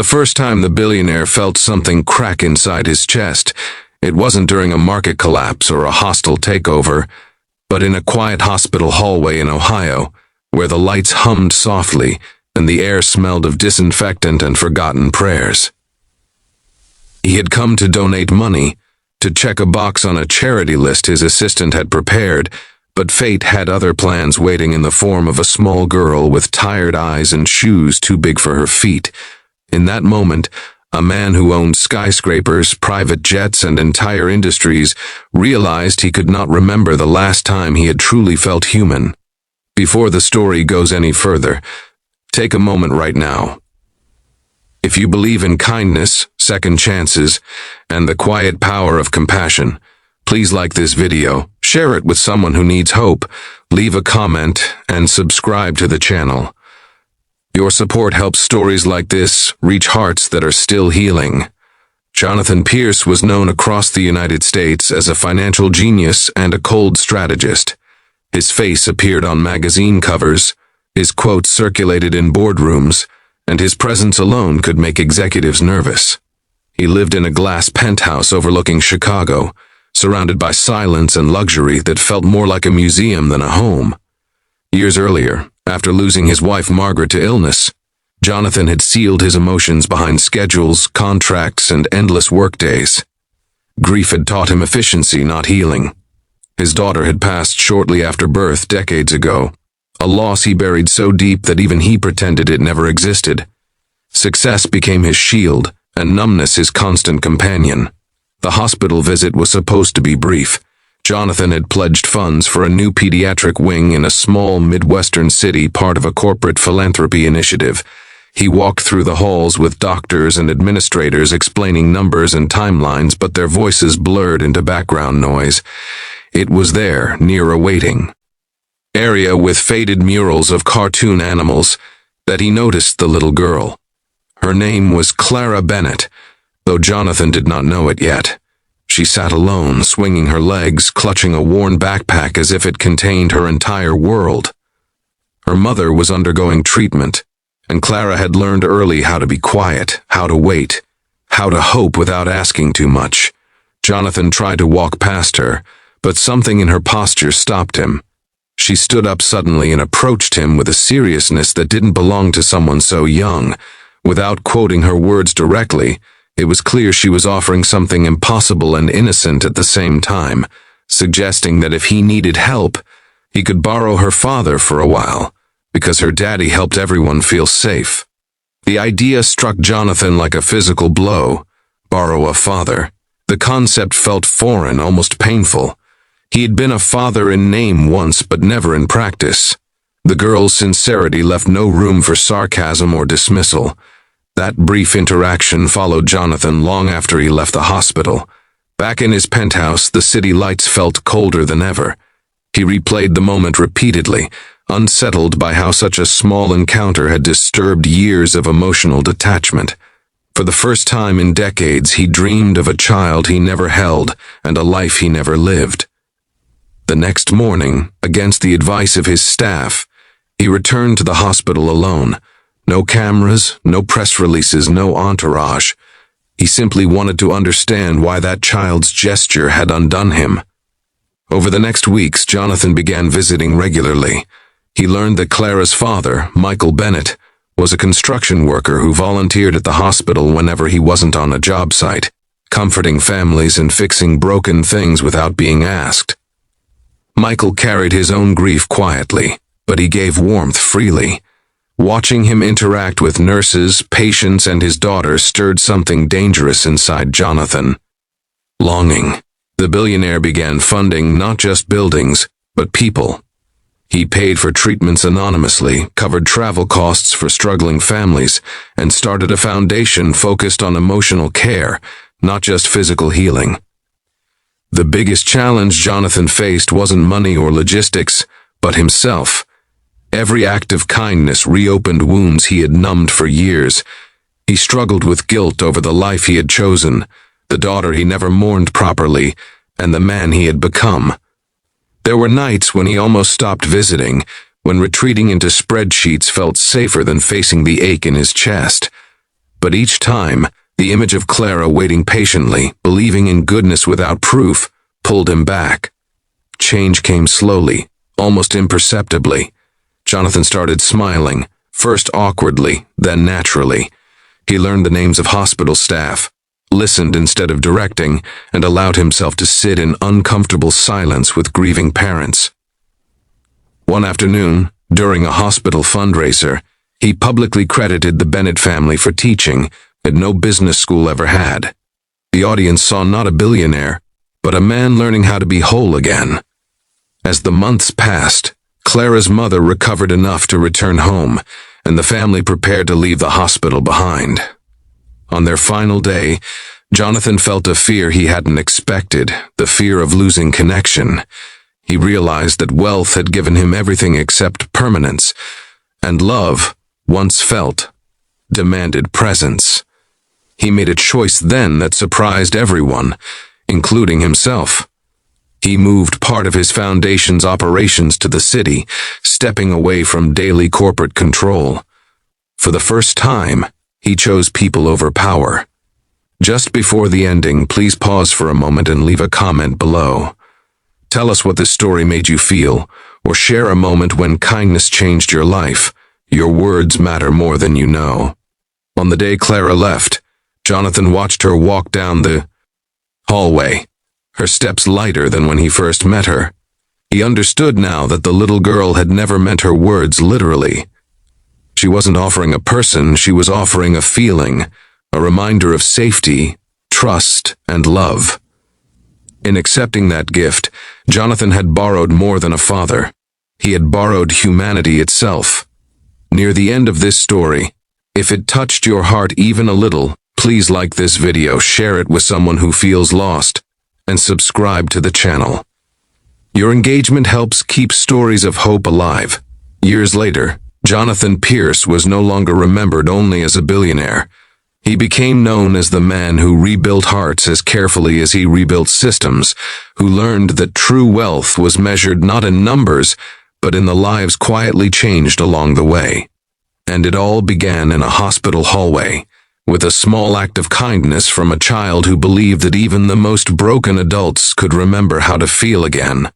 The first time the billionaire felt something crack inside his chest, it wasn't during a market collapse or a hostile takeover, but in a quiet hospital hallway in Ohio, where the lights hummed softly and the air smelled of disinfectant and forgotten prayers. He had come to donate money, to check a box on a charity list his assistant had prepared, but fate had other plans waiting in the form of a small girl with tired eyes and shoes too big for her feet. In that moment, a man who owned skyscrapers, private jets, and entire industries realized he could not remember the last time he had truly felt human. Before the story goes any further, take a moment right now. If you believe in kindness, second chances, and the quiet power of compassion, please like this video, share it with someone who needs hope, leave a comment, and subscribe to the channel. Your support helps stories like this reach hearts that are still healing. Jonathan Pierce was known across the United States as a financial genius and a cold strategist. His face appeared on magazine covers, his quotes circulated in boardrooms, and his presence alone could make executives nervous. He lived in a glass penthouse overlooking Chicago, surrounded by silence and luxury that felt more like a museum than a home. Years earlier, after losing his wife Margaret to illness, Jonathan had sealed his emotions behind schedules, contracts, and endless workdays. Grief had taught him efficiency, not healing. His daughter had passed shortly after birth decades ago, a loss he buried so deep that even he pretended it never existed. Success became his shield, and numbness his constant companion. The hospital visit was supposed to be brief. Jonathan had pledged funds for a new pediatric wing in a small Midwestern city, part of a corporate philanthropy initiative. He walked through the halls with doctors and administrators explaining numbers and timelines, but their voices blurred into background noise. It was there, near a waiting area with faded murals of cartoon animals, that he noticed the little girl. Her name was Clara Bennett, though Jonathan did not know it yet. She sat alone, swinging her legs, clutching a worn backpack as if it contained her entire world. Her mother was undergoing treatment, and Clara had learned early how to be quiet, how to wait, how to hope without asking too much. Jonathan tried to walk past her, but something in her posture stopped him. She stood up suddenly and approached him with a seriousness that didn't belong to someone so young. Without quoting her words directly, it was clear she was offering something impossible and innocent at the same time, suggesting that if he needed help, he could borrow her father for a while, because her daddy helped everyone feel safe. The idea struck Jonathan like a physical blow. Borrow a father. The concept felt foreign, almost painful. He had been a father in name once, but never in practice. The girl's sincerity left no room for sarcasm or dismissal. That brief interaction followed Jonathan long after he left the hospital. Back in his penthouse, the city lights felt colder than ever. He replayed the moment repeatedly, unsettled by how such a small encounter had disturbed years of emotional detachment. For the first time in decades, he dreamed of a child he never held and a life he never lived. The next morning, against the advice of his staff, he returned to the hospital alone. No cameras, no press releases, no entourage. He simply wanted to understand why that child's gesture had undone him. Over the next weeks, Jonathan began visiting regularly. He learned that Clara's father, Michael Bennett, was a construction worker who volunteered at the hospital whenever he wasn't on a job site, comforting families and fixing broken things without being asked. Michael carried his own grief quietly, but he gave warmth freely. Watching him interact with nurses, patients, and his daughter stirred something dangerous inside Jonathan. Longing. The billionaire began funding not just buildings, but people. He paid for treatments anonymously, covered travel costs for struggling families, and started a foundation focused on emotional care, not just physical healing. The biggest challenge Jonathan faced wasn't money or logistics, but himself. Every act of kindness reopened wounds he had numbed for years. He struggled with guilt over the life he had chosen, the daughter he never mourned properly, and the man he had become. There were nights when he almost stopped visiting, when retreating into spreadsheets felt safer than facing the ache in his chest. But each time, the image of Clara waiting patiently, believing in goodness without proof, pulled him back. Change came slowly, almost imperceptibly. Jonathan started smiling, first awkwardly, then naturally. He learned the names of hospital staff, listened instead of directing, and allowed himself to sit in uncomfortable silence with grieving parents. One afternoon, during a hospital fundraiser, he publicly credited the Bennett family for teaching that no business school ever had. The audience saw not a billionaire, but a man learning how to be whole again. As the months passed, Clara's mother recovered enough to return home, and the family prepared to leave the hospital behind. On their final day, Jonathan felt a fear he hadn't expected, the fear of losing connection. He realized that wealth had given him everything except permanence, and love, once felt, demanded presence. He made a choice then that surprised everyone, including himself. He moved part of his foundation's operations to the city, stepping away from daily corporate control. For the first time, he chose people over power. Just before the ending, please pause for a moment and leave a comment below. Tell us what this story made you feel, or share a moment when kindness changed your life. Your words matter more than you know. On the day Clara left, Jonathan watched her walk down the hallway, her steps lighter than when he first met her. He understood now that the little girl had never meant her words literally. She wasn't offering a person, she was offering a feeling, a reminder of safety, trust, and love. In accepting that gift, Jonathan had borrowed more than a father. He had borrowed humanity itself. Near the end of this story, if it touched your heart even a little, please like this video, share it with someone who feels lost, and subscribe to the channel. Your engagement helps keep stories of hope alive. Years later, Jonathan Pierce was no longer remembered only as a billionaire. He became known as the man who rebuilt hearts as carefully as he rebuilt systems, who learned that true wealth was measured not in numbers, but in the lives quietly changed along the way. And it all began in a hospital hallway, with a small act of kindness from a child who believed that even the most broken adults could remember how to feel again.